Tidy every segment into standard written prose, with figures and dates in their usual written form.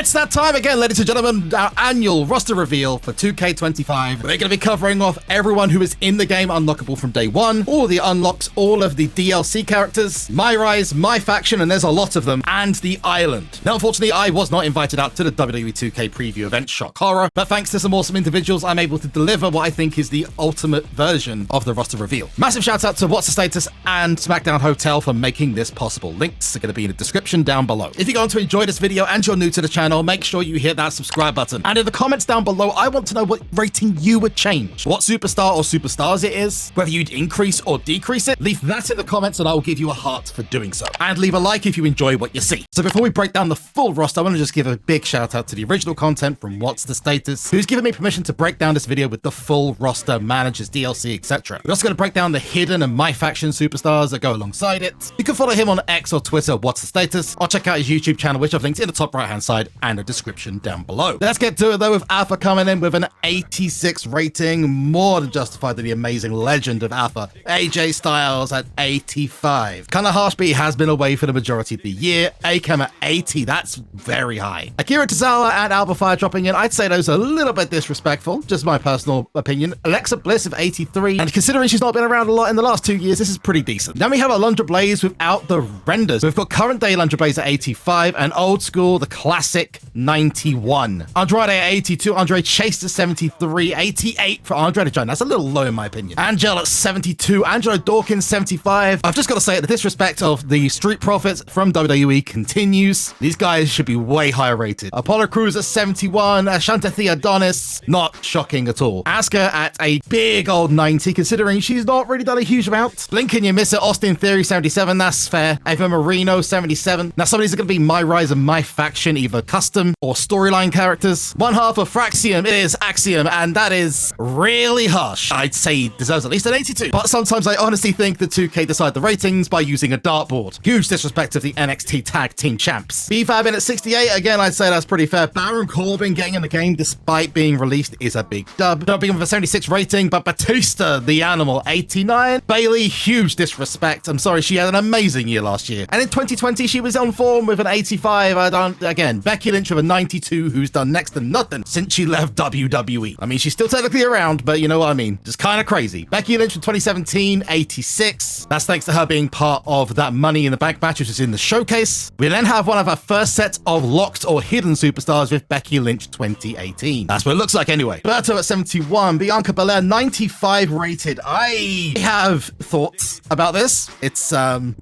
It's that time again, ladies and gentlemen, our annual roster reveal for 2K25. We're going to be covering off everyone who is in the game unlockable from day one, all the unlocks, all of the DLC characters, MyRise, MyFaction, and there's a lot of them, and the island. Now, unfortunately, I was not invited out to the WWE 2K preview event, shock horror, but thanks to some awesome individuals, I'm able to deliver what I think is the ultimate version of the roster reveal. Massive shout out to WhatsTheStatus and SmackDown Hotel for making this possible. Links are going to be in the description down below. If you're going to enjoy this video and you're new to the channel, make sure you hit that subscribe button. And in the comments down below, I want to know what rating you would change. What superstar or superstars it is, whether you'd increase or decrease it. Leave that in the comments and I will give you a heart for doing so. And leave a like if you enjoy what you see. So before we break down the full roster, I want to just give a big shout out to the original content from WhatsTheStatus, who's given me permission to break down this video with the full roster, managers, DLC, etc. We're also going to break down the hidden and MyFaction superstars that go alongside it. You can follow him on X or Twitter, WhatsTheStatus, or check out his YouTube channel, which I've linked in the top right hand side and the description down below. Let's get to it though, with Alpha coming in with an 86 rating, more than justified to the amazing legend of Alpha, AJ Styles at 85. Kanahashbi has been away for the majority of the year. Akam at 80, that's very high. Akira Tozawa and Alpha Fire dropping in, I'd say those are a little bit disrespectful, just my personal opinion. Alexa Bliss of 83, and considering she's not been around a lot in the last 2 years, this is pretty decent. Then we have Alundra Blaze without the renders. We've got current day Alundra Blaze at 85, and old school, the classic, 91. Andrade at 82, Andre Chase at 73, 88 for Andre the Giant. That's a little low in my opinion. Angel at 72, Angelo Dawkins 75. I've just got to say, the disrespect of the Street Profits from WWE continues. These guys should be way higher rated. Apollo Crews at 71, Ashante Theodonis, not shocking at all. Asuka at a big old 90, considering she's not really done a huge amount. Blink and you miss it, Austin Theory 77, that's fair. Ava Marino 77. Now some of these are going to be MyRise and MyFaction, either custom or storyline characters. One half of Fraxium is Axiom, and that is really harsh. I'd say he deserves at least an 82. But sometimes I honestly think the 2K decide the ratings by using a dartboard. Huge disrespect of the NXT Tag Team Champs. BFAB in at 68, again I'd say that's pretty fair. Baron Corbin getting in the game despite being released is a big dub. Dubbing with a 76 rating, but Batista, the animal, 89. Bailey, huge disrespect. I'm sorry, she had an amazing year last year. And in 2020, she was on form with an 85. Again, Becky Lynch with a 92, who's done next to nothing since she left WWE. I mean, she's still technically around, but you know what I mean. Just kind of crazy. Becky Lynch from 2017, 86. That's thanks to her being part of that Money in the Bank match, which is in the showcase. We then have one of our first sets of locked or hidden superstars with Becky Lynch 2018. That's what it looks like anyway. Berto at 71, Bianca Belair 95 rated. I have thoughts about this. It's,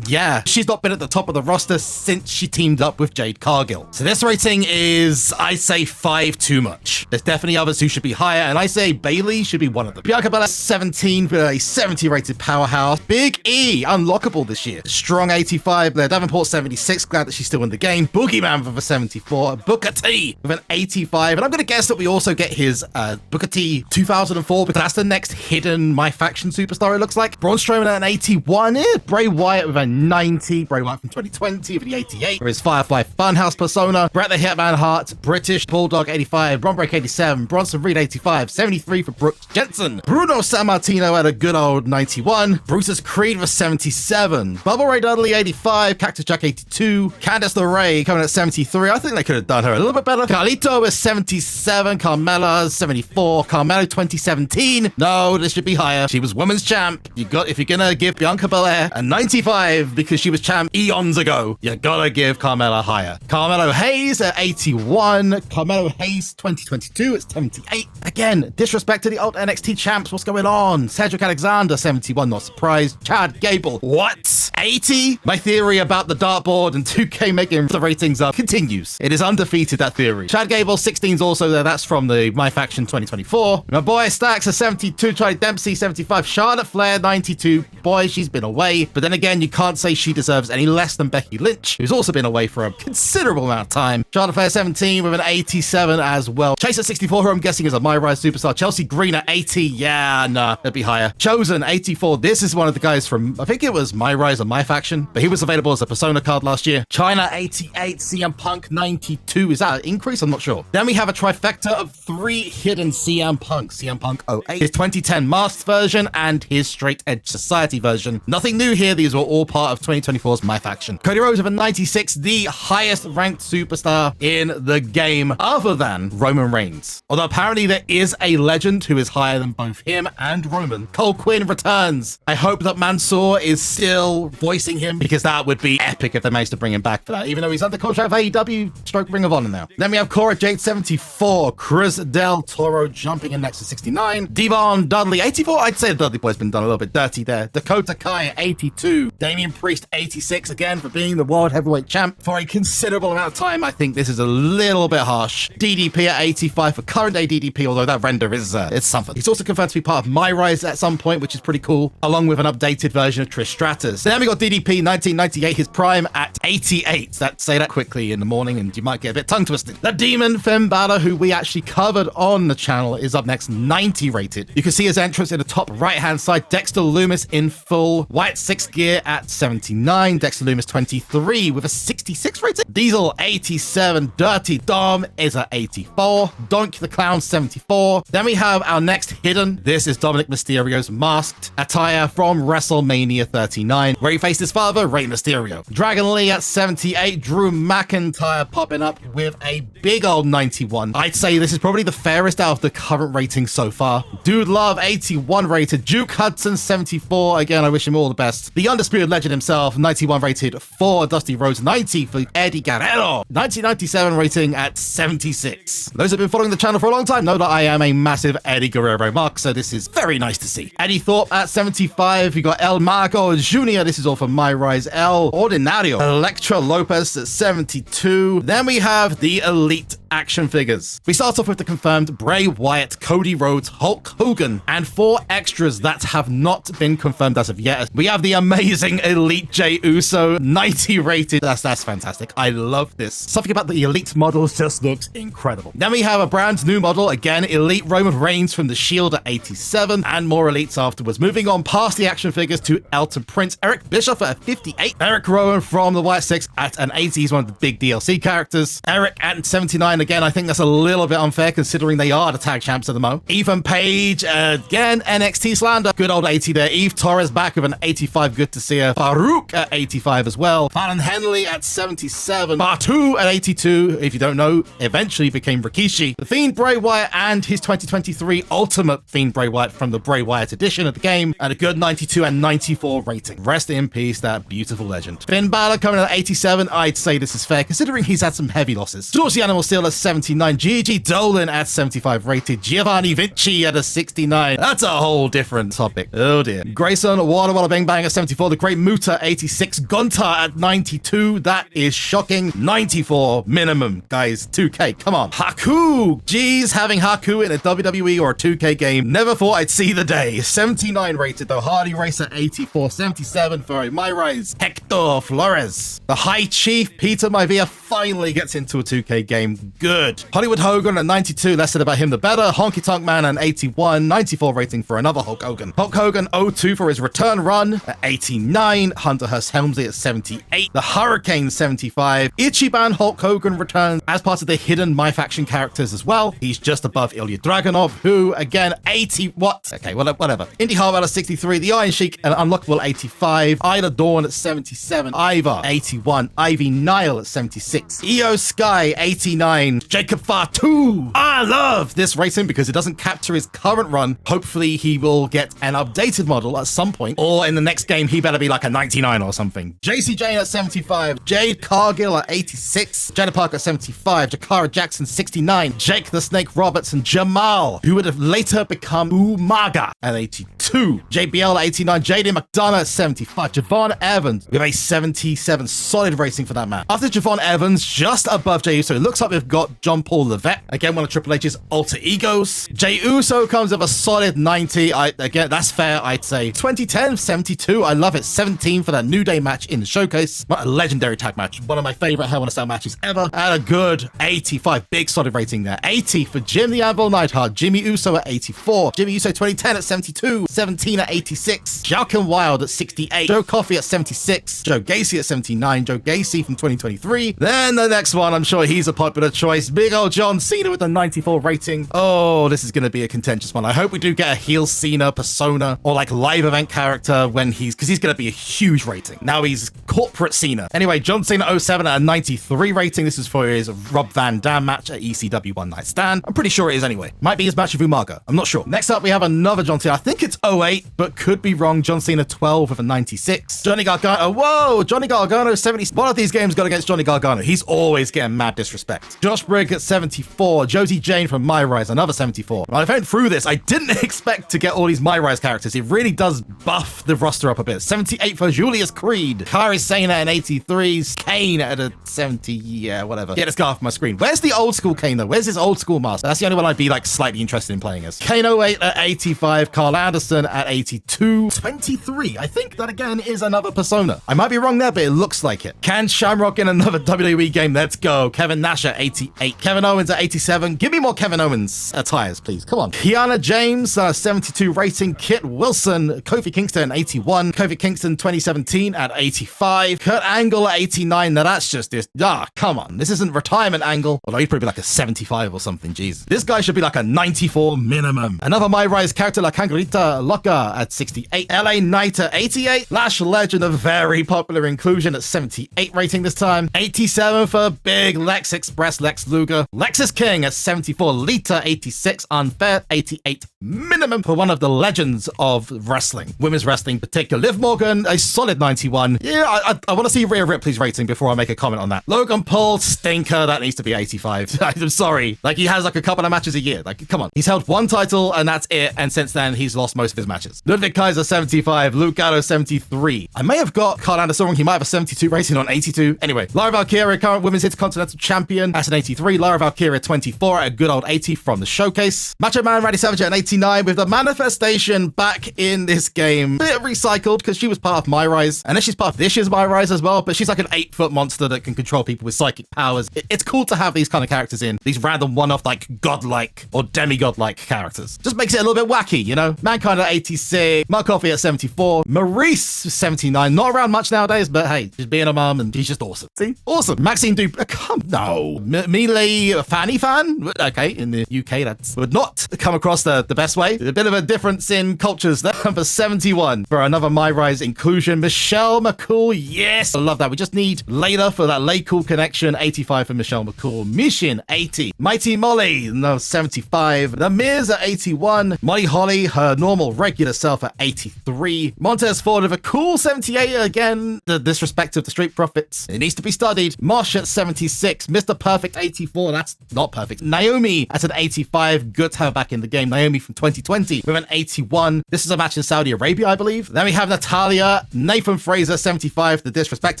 yeah, she's not been at the top of the roster since she teamed up with Jade Cargill. So this rating is, I say 5 too much. There's definitely others who should be higher, and I say Bailey should be one of them. Bianca Belair 17 with a 70 rated powerhouse. Big E, unlockable this year. Strong 85 there. Davenport 76, glad that she's still in the game. Boogeyman with a 74. Booker T with an 85, and I'm gonna guess that we also get his Booker T 2004, because that's the next hidden MyFaction superstar, it looks like. Braun Strowman at an 81. Bray Wyatt with a 90. Bray Wyatt from 2020 with the 88. For his Firefly Funhouse persona. Bret the Hitman Hart, British Bulldog 85. Bron Break 87. Bronson Reed 85. 73 for Brooks Jensen. Bruno Sammartino at a good old 91. Brutus Creed was 77. Bubba Ray Dudley 85. Cactus Jack 82. Candice LeRae coming at 73. I think they could have done her a little bit better. Carlito was 77. Carmella 74. Carmelo 2017. No, this should be higher. She was women's champ. If you're gonna give Bianca Belair a 95 because she was champ eons ago, you gotta give Carmella higher. Carmelo Hayes at 81. Carmelo Hayes 2022 at 78. Again, disrespect to the old NXT champs. What's going on? Cedric Alexander 71, not surprised. Chad Gable, what? 80? My theory about the dartboard and 2K making the ratings up continues. It is undefeated, that theory. Chad Gable 16's also there. That's from the MyFaction 2024. My boy Stacks at 72. Charlie Dempsey 75. Charlotte Flair 92. Boy, she's been away. But then again, you can't say she deserves any less than Becky Lynch, who's also been away for a considerable amount of time. Charlotte Flair 17 with an 87 as well. Chase at 64, who I'm guessing is a MyRise superstar. Chelsea Green at 80. Yeah, nah, that'd be higher. Chosen 84. This is one of the guys from, I think it was MyRise or MyFaction, but he was available as a Persona card last year. China 88, CM Punk 92. Is that an increase? I'm not sure. Then we have a trifecta of 3 hidden CM Punk. CM Punk 08, his 2010 Masked version, and his Straight Edge Society version. Nothing new here. These were all part of 2024's MyFaction. Cody Rhodes with a 96, the highest ranked superstar in the game other than Roman Reigns. Although apparently there is a legend who is higher than both him and Roman. Cole Quinn returns. I hope that Mansoor is still voicing him, because that would be epic if they managed to bring him back for that, even though he's under contract with AEW stroke Ring of Honor now. Then we have Cora Jade 74, Chris Del Toro jumping in next to 69, Devon Dudley 84. I'd say the Dudley boy's been done a little bit dirty there. Dakota Kai 82, Damian Priest 86, again for being the World Heavyweight Champ for a considerable amount of time. I think this is a little bit harsh. DDP at 85 for current day DDP, although that render is it's something. He's also confirmed to be part of MyRise at some point, which is pretty cool, along with an updated version of Trish Stratus. Then we got DDP 1998, his prime at 88. Say that quickly in the morning and you might get a bit tongue twisted. The Demon Finn Balor, who we actually covered on the channel, is up next, 90 rated. You can see his entrance in the top right hand side. Dexter Loomis in full white 6 gear at 79. Dexter Loomis 23 with a 66 rating. Diesel 87. Dirty Dom is at 84. Donk the Clown 74. Then we have our next hidden. This is Dominic Mysterio's masked attire from WrestleMania 39, where he faced his father, Rey Mysterio. Dragon Lee at 78. Drew McIntyre popping up with a big old 91. I'd say this is probably the fairest out of the current ratings so far. Dude Love 81 rated. Duke Hudson 74. Again, I wish him all the best. The Undisputed Legend himself 91 rated for Dusty Rhodes. 90 for Eddie Guerrero. 1997 rating at 76. Those who have been following the channel for a long time know that I am a massive Eddie Guerrero mark, so this is very nice to see. Eddie Thorpe at 75. We got El Mago Jr. This is all from MyRise. El Ordinario. Electra Lopez at 72. Then we have the Elite action figures. We start off with the confirmed Bray Wyatt, Cody Rhodes, Hulk Hogan, and 4 extras that have not been confirmed as of yet. We have the amazing Elite Jey Uso, 90 rated. That's fantastic. I love this. Something about the Elite models just looks incredible. Then we have a brand new model, again, Elite Roman Reigns from the Shield at 87, and more Elites afterwards. Moving on past the action figures to Elton Prince, Eric Bischoff at 58, Eric Rowan from the White 6 at an 80. He's one of the big DLC characters. Eric at 79. Again, I think that's a little bit unfair considering they are the tag champs at the moment. Ethan Page, again, NXT slander. Good old 80 there. Eve Torres back with an 85. Good to see her. Farouk at 85 as well. Fallon Henley at 77. Batu at 82. If you don't know, eventually became Rikishi. The Fiend Bray Wyatt and his 2023 Ultimate Fiend Bray Wyatt from the Bray Wyatt edition of the game. And a good 92 and 94 rating. Rest in peace, that beautiful legend. Finn Balor coming in at 87. I'd say this is fair considering he's had some heavy losses. George the Animal Steel at 79. Gigi Dolan at 75 rated. Giovanni Vinci at a 69. That's a whole different topic. Oh dear. Grayson Walla Walla Bang Bang at 74. The Great Muta 86. Gunter at 92. That is shocking. 94 minimum. Guys, 2K, come on. Haku. Geez, having Haku in a WWE or a 2K game. Never thought I'd see the day. 79 rated though. Hardy Racer 84. 77 for a MyRise. Hector Flores. The High Chief Peter Maivia finally gets into a 2K game. Good. Hollywood Hogan at 92. Less said about him the better. Honky Tonk Man at 81. 94 rating for another Hulk Hogan. Hulk Hogan 02 for his return run at 89. Hunter Hearst Helmsley at 78. The Hurricane 75. Ichiban Hulk Hogan returns as part of the hidden MyFaction characters as well. He's just above Ilya Dragunov, who again 80. What? Okay, whatever. Indy Hartwell at 63. The Iron Sheik and Unlockable 85. Ida Dawn at 77. Ivar 81. Ivy Nile at 76. Io Sky 89. Jacob Fatu. I love this racing because it doesn't capture his current run. Hopefully he will get an updated model at some point, or in the next game he better be like a 99 or something. JC Jane at 75. Jade Cargill at 86. Jenna Park at 75. Jakara Jackson 69. Jake the Snake Roberts and Jamal, who would have later become Umaga at 82. JBL at 89. JD McDonough at 75. Javon Evans with a 77. Solid racing for that man. After Javon Evans, just above Jey Uso, it looks like we've got John Paul Levesque. Again, one of Triple Triple H's alter egos. Jey Uso comes with a solid 90. Again, that's fair, I'd say. 2010, 72. I love it. 17 for that New Day match in the showcase. What a legendary tag match. One of my favorite Hell in a Cell matches ever. And a good 85. Big solid rating there. 80 for Jim the Anvil Neidhart. Jimmy Uso at 84. Jimmy Uso 2010 at 72. 17 at 86. Joaquin Wilde at 68. Joe Coffey at 76. Joe Gacy at 79. Joe Gacy from 2023. Then the next one, I'm sure he's a popular choice. Big old John Cena with a 94 rating. Oh, this is going to be a contentious one. I hope we do get a heel Cena persona or like live event character when because he's going to be a huge rating. Now he's corporate Cena. Anyway, John Cena 07 at a 93 rating. This is for his Rob Van Dam match at ECW One Night Stand. I'm pretty sure it is anyway. Might be his match with Umaga. I'm not sure. Next up, we have another John Cena. I think it's 08, but could be wrong. John Cena 12 with a 96. Johnny Gargano. Whoa, Johnny Gargano 70. One of these games got against Johnny Gargano. He's always getting mad disrespect. Josh Briggs at 74. Josie Jane from MyRise, another 74. When I went through this, I didn't expect to get all these MyRise characters. It really does buff the roster up a bit. 78 for Julius Creed. Kairi Sane at an 83. Kane at a 70. Yeah, whatever. Get this guy off my screen. Where's the old school Kane though? Where's his old school master? That's the only one I'd be like slightly interested in playing as. Kane 08 at 85. Carl Anderson at 82. 23. I think that again is another persona. I might be wrong there, but it looks like it. Can Shamrock in another WWE game? Let's go. Kevin Nash at 88. Kevin Owens at 87. Give me more Kevin Owens attires, please. Come on. Kiana James, 72 rating. Kit Wilson. Kofi Kingston, 81. Kofi Kingston 2017 at 85. Kurt Angle at 89. Now that's just this. Come on. This isn't retirement Angle. Although he'd probably be like a 75 or something. Jeez. This guy should be like a 94 minimum. Another MyRise character, La Kangarita Loca at 68. LA Knight at 88. Lash Legend, a very popular inclusion at 78 rating this time. 87 for Big Lex Express Lex Luger. Lexus King at 74. Lita 86. Unfair 88 minimum for one of the legends of wrestling. Women's wrestling in particular. Liv Morgan, a solid 91. Yeah, I want to see Rhea Ripley's rating before I make a comment on that. Logan Paul, stinker. That needs to be 85. I'm sorry. Like, he has like a couple of matches a year. Like, come on. He's held one title and that's it. And since then, he's lost most of his matches. Ludwig Kaiser, 75. Luke Gallo, 73. I may have got Carl Anderson wrong. He might have a 72 rating on 82. Anyway, Lara Valkyria, current Women's Intercontinental Champion, at an 83. Lara Valkyria, 24 at a good old 80 from the showcase. Macho Man Randy Savage at an 89 with the manifestation back in this game. Bit recycled because she was part of MyRise. And then she's part of this year's MyRise as well, but she's like an 8-foot monster that can control people with psychic powers. It's cool to have these kind of characters in. These random one-off like godlike or demigod-like characters. Just makes it a little bit wacky, you know? Mankind at 86. Mark Coffey at 74. Maurice 79. Not around much nowadays, but hey, she's being a mum and she's just awesome. See? Awesome. Maxine Melee Fanny fan? Okay, in the UK, that would not come across the best way. A bit of a difference in cultures there. Number 71 for another MyRise inclusion. Michelle McCool, yes! I love that. We just need Layla for that Lay Cool connection. 85 for Michelle McCool. Mission 80. Mighty Molly, no, 75. The Miz at 81. Molly Holly, her normal regular self at 83. Montez Ford with a cool 78 again. The disrespect of the Street Profits. It needs to be studied. Mosh at 76. Mr. Perfect 84. That's not perfect. Naomi at an 85. Good to have her back in the game. Naomi from 2020 with an 81. This is a match in Saudi Arabia, I believe. Then we have Natalia. Nathan Fraser, 75. The disrespect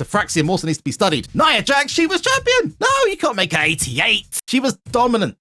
of Fraxium also needs to be studied. Nia Jax, she was champion. No, you can't make her 88. She was dominant.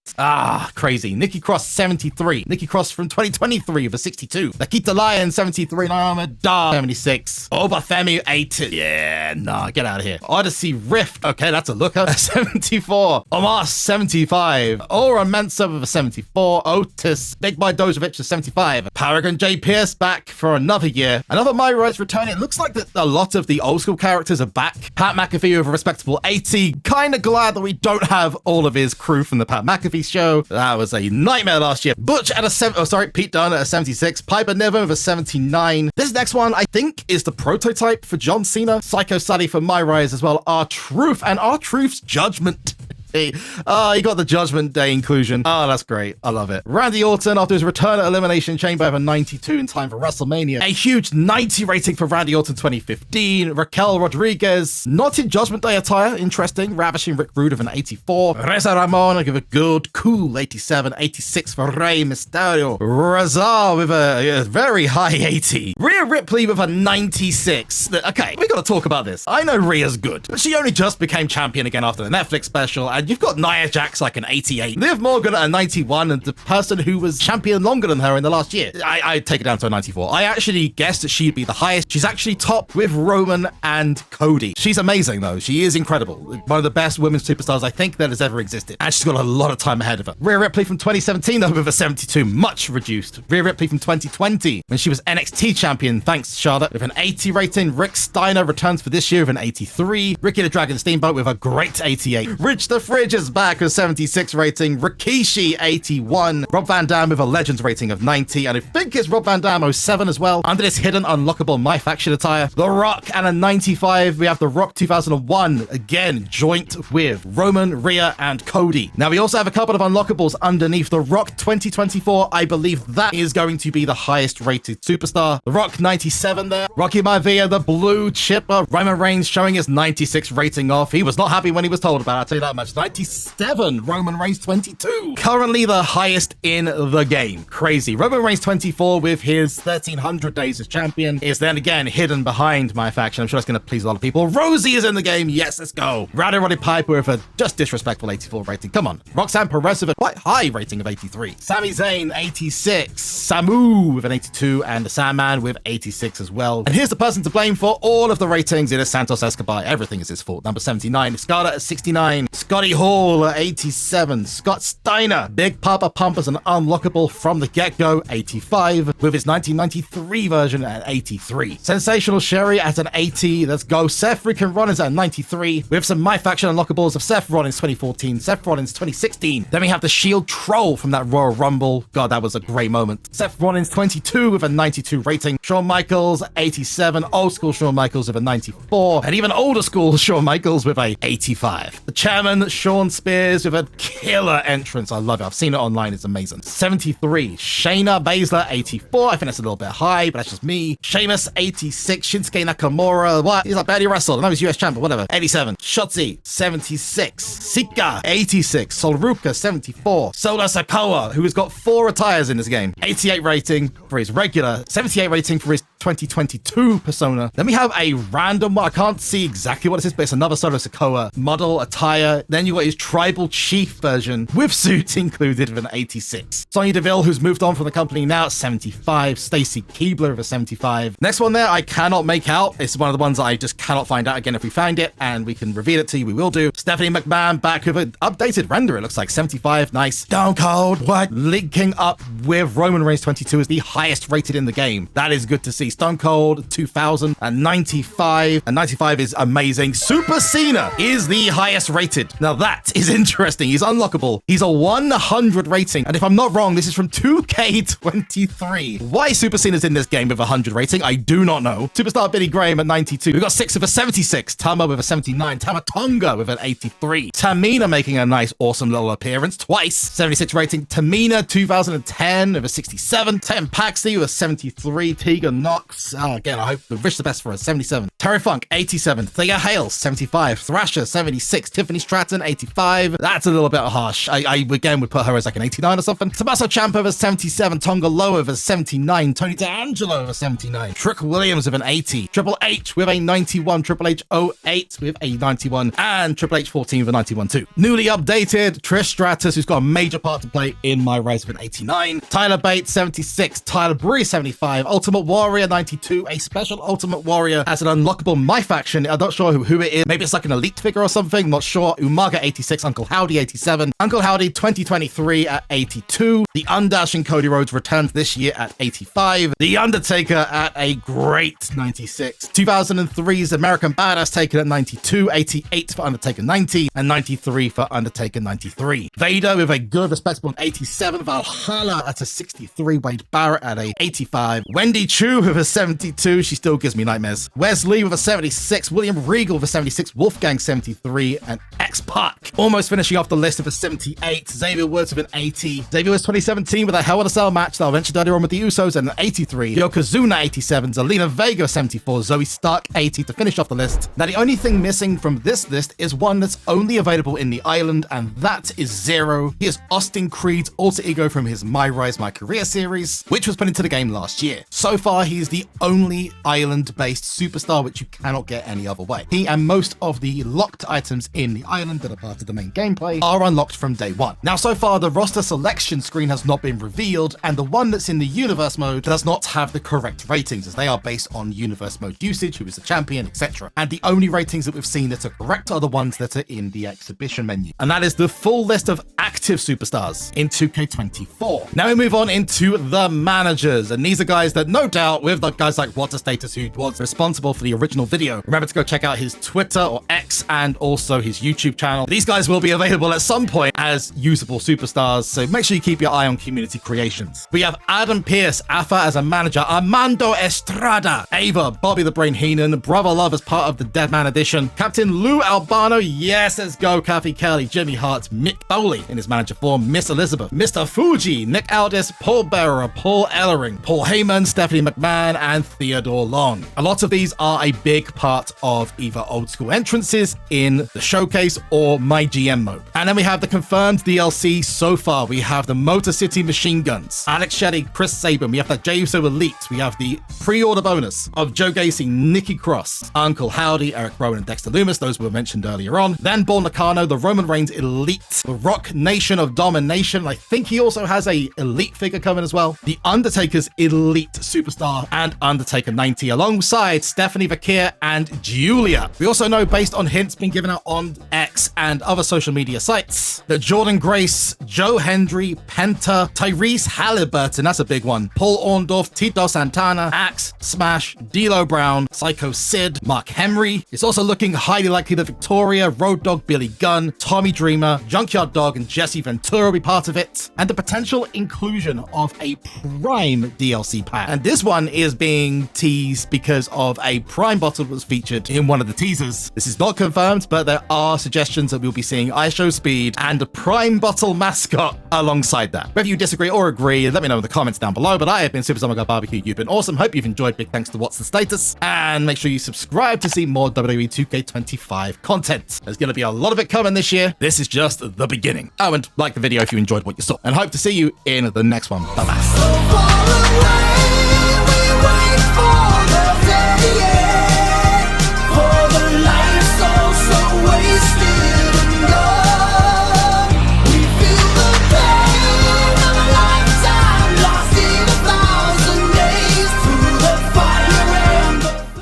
Crazy. Nikki Cross, 73. Nikki Cross from 2023 with a 62. Nikita Lyon, 73. Naomi Dar, 76. Obafemi, 80. Yeah, nah, get out of here. Odyssey Rift. Okay, that's a looker. 74. Omar, 75. Aura Mensa with a 74. Otis. Big Boy Dozovich, a 75. Paragon J. Pierce back for another year. Another MyRise return. It looks like that a lot of the old school characters are back. Pat McAfee with a respectable 80. Kind of glad that we don't have all of his crew from the Pat McAfee show. That was a nightmare last year. Butch at a Pete Dunne at a 76. Piper Niven with a 79. This next one, I think, is the prototype for John Cena. Psycho Sally for MyRise as well. R-Truth and R-Truth's Judgment. He got the Judgment Day inclusion. Oh, that's great. I love it. Randy Orton, after his return at Elimination Chamber, have a 92 in time for WrestleMania. A huge 90 rating for Randy Orton 2015. Raquel Rodriguez, not in Judgment Day attire. Interesting. Ravishing Rick Rude with an 84. Reza Ramon, I give a good, cool 87. 86 for Rey Mysterio. Razar with a very high 80. Rhea Ripley with a 96. Okay, we gotta talk about this. I know Rhea's good, but she only just became champion again after the Netflix special, And you've got Nia Jax like an 88, Liv Morgan at a 91, and the person who was champion longer than her in the last year, I'd take it down to a 94. I actually guessed that she'd be the highest. She's actually top with Roman and Cody. She's amazing though. She is incredible. One of the best women's superstars I think that has ever existed. And she's got a lot of time ahead of her. Rhea Ripley from 2017 though with a 72, much reduced. Rhea Ripley from 2020 when she was NXT champion, thanks Charlotte, with an 80 rating. Rick Steiner returns for this year with an 83. Ricky the Dragon Steamboat with a great 88. Rich the Fridge is back with 76 rating. Rikishi 81. Rob Van Dam with a Legends rating of 90. And I think it's Rob Van Dam 07 as well. Under this hidden unlockable MyFaction attire. The Rock and a 95. We have The Rock 2001, again, joint with Roman, Rhea, and Cody. Now, we also have a couple of unlockables underneath. The Rock 2024, I believe that is going to be the highest rated superstar. The Rock 97 there. Rocky Maivia, the blue chipper. Roman Reigns showing his 96 rating off. He was not happy when he was told about it, I'll tell you that much. 97. Roman Reigns 22. Currently the highest in the game. Crazy. Roman Reigns 24 with his 1300 days as champion is then again hidden behind MyFaction. I'm sure that's going to please a lot of people. Rosie is in the game. Yes, let's go. Roddy Piper with a just disrespectful 84 rating. Come on. Roxanne Perez with a quite high rating of 83. Sami Zayn 86. Samu with an 82 and the Sandman with 86 as well. And here's the person to blame for all of the ratings. It is Santos Escobar. Everything is his fault. Number 79. Scarlett at 69. Scotty Hall at 87. Scott Steiner. Big Papa Pump as an unlockable from the get-go. 85 with his 1993 version at 83. Sensational Sherry at an 80. Let's go. Seth freaking Rollins at 93 with some MyFaction unlockables of Seth Rollins 2014, Seth Rollins 2016. Then we have the Shield Troll from that Royal Rumble. God, that was a great moment. Seth Rollins 22 with a 92 rating. Shawn Michaels 87. Old school Shawn Michaels with a 94. And even older school Shawn Michaels with a 85. The chairman Shawn Spears with a killer entrance. I love it. I've seen it online. It's amazing. 73. Shayna Baszler 84. I think that's a little bit high, but that's just me. Sheamus 86. Shinsuke Nakamura. What? He's like barely wrestled. I know he's US champ, but whatever. 87. Shotzi 76. Sika 86. Solruka 74. Solo Sikoa, who has got 4 attires in this game. 88 rating for his regular. 78 rating for his 2022 persona. Then we have a random one. I can't see exactly what this is, but it's another Solo Sikoa model attire. Then you got his tribal chief version with suit included with an 86. Sonya Deville, who's moved on from the company now, at 75. Stacy Keibler with a 75. Next one there, I cannot make out. It's one of the ones that I just cannot find out. Again, if we find it and we can reveal it to you, we will do. Stephanie McMahon back with an updated render. It looks like 75. Nice. Stone Cold, what? Linking up with Roman Reigns 22 is the highest rated in the game. That is good to see. Stone Cold 2000 and 95. And 95 is amazing. Super Cena is the highest rated. Now that is interesting. He's unlockable. He's a 100 rating. And if I'm not wrong, this is from 2K25. Why Super Cena's in this game with a 100 rating, I do not know. Superstar Billy Graham at 92. We've got 6 with a 76. Tama with a 79. Tamatonga with an 83. Tamina making a nice, awesome little appearance twice. 76 rating. Tamina 2010 with a 67. Tem Paxley with a 73. Tegan Knox. Again, I hope we wish the best for her. 77. Terry Funk 87. Thea Hale 75. Thrasher 76. Tiffany Stratton 85. That's a little bit harsh. I again would put her as like an 89 or something. Tommaso Ciampa with a 77. Tonga Loa with a 79. Tony D'Angelo with a 79. Trick Williams with an 80. Triple H with a 91. Triple H 08 with a 91. And Triple H 14 with a 91 too. Newly updated Trish Stratus, who's got a major part to play in MyRise with an 89. Tyler Bates 76. Tyler Breeze 75. Ultimate Warrior 92. A special Ultimate Warrior as an unlockable MyFaction. I'm not sure who it is. Maybe it's like an elite figure or something. Not sure. Umaga 86. Uncle Howdy 87. Uncle Howdy 2023 at 82. The Undashing Cody Rhodes returns this year at 85. The Undertaker at a great 96. 2003's American Badass taken at 92. 88 for Undertaker 90. And 93 for Undertaker 93. Vader with a good respectable 87. Valhalla at a 63. Wade Barrett at a 85. Wendy Chu with a 72. She still gives me nightmares. Wesley with a 76. William Regal with a 76. Wolfgang 73. And X-Pac almost finishing off the list with a 78. Xavier Woods with an 80. Xavier Woods 2017 with a Hell in a Cell match that I mentioned earlier on with the Usos and an 83. Yokozuna 87. Zelina Vega 74. Zoe Stark 80 to finish off the list. Now the only thing missing from this list is one that's only available in the island, and that is Zero. He is Austin Creed's alter ego from his MyRise My Career series, which was put into the game last year. So far, he is the only island-based superstar which you cannot get any other way. He and most of the locked items in the island that are part of the main gameplay are unlocked from day one. Now, so far, the roster selection screen has not been revealed, and the one that's in the universe mode does not have the correct ratings, as they are based on universe mode usage, who is the champion, etc. And the only ratings that we've seen that are correct are the ones that are in the exhibition menu. And that is the full list of active superstars in 2K24. Now we move on into the managers, and these are guys that no doubt, with the guys like WhatsTheStatus, who was responsible for the original video. Remember to go check out his Twitter or X and also his YouTube channel. These guys will be available at some point as usable superstars, so make sure you keep your eye on community creations. We have Adam Pearce, Afa as a manager, Armando Estrada, Ava, Bobby the Brain Heenan, Brother Love as part of the Deadman edition, Captain Lou Albano, yes, let's go, Kathy Kelly, Jimmy Hart, Mick Foley in his manager form, Miss Elizabeth, Mr. Fuji, Nick Aldis, Paul Bearer, Paul Ellering, Paul Heyman, Stephanie McMahon, and Theodore Long. A lot of these are a big part of either old school entrances in the showcase or my GM mode. And then we have the confirmed DLC so far. We have the Motor City Machine Guns, Alex Shelley, Chris Sabin, we have the Jey Uso Elite, we have the pre-order bonus of Joe Gacy, Nikki Cross, Uncle Howdy, Eric Rowan, and Dexter Loomis, those were mentioned earlier on. Then Paul Nakano, the Roman Reigns Elite, the Rock Nation of Domination, I think he also has a Elite figure coming as well, the Undertaker's Elite Superstar, and Undertaker 90, alongside Stephanie Vakir and Julia. We also know, based on hints being given out on X and other social media sites, that Jordan Grace, Joe Hendry, Penta, Tyrese Halliburton, that's a big one, Paul Orndorff, Tito Santana, Axe, Smash, D'Lo Brown, Psycho Sid, Mark Henry. It's also looking highly likely that Victoria, Road Dogg, Billy Gunn, Tommy Dreamer, Junkyard Dog, and Jesse Ventura will be part of it, and the potential inclusion of a Prime DLC pack. And this one is being teased because of a Prime bottle that was featured in one of the teasers. This is not confirmed, but there are suggestions that we'll be seeing ISHO Speed and a Prime bottle mascot alongside that. Whether you disagree or agree, let me know in the comments down below. But I have been SuperZombGBBQ. You've been awesome. Hope you've enjoyed. Big thanks to What's the Status, and make sure you subscribe to see more WWE 2K25 content. There's going to be a lot of it coming this year. This is just the beginning. Oh, and like the video if you enjoyed what you saw, and hope to see you in the next one. Bye bye.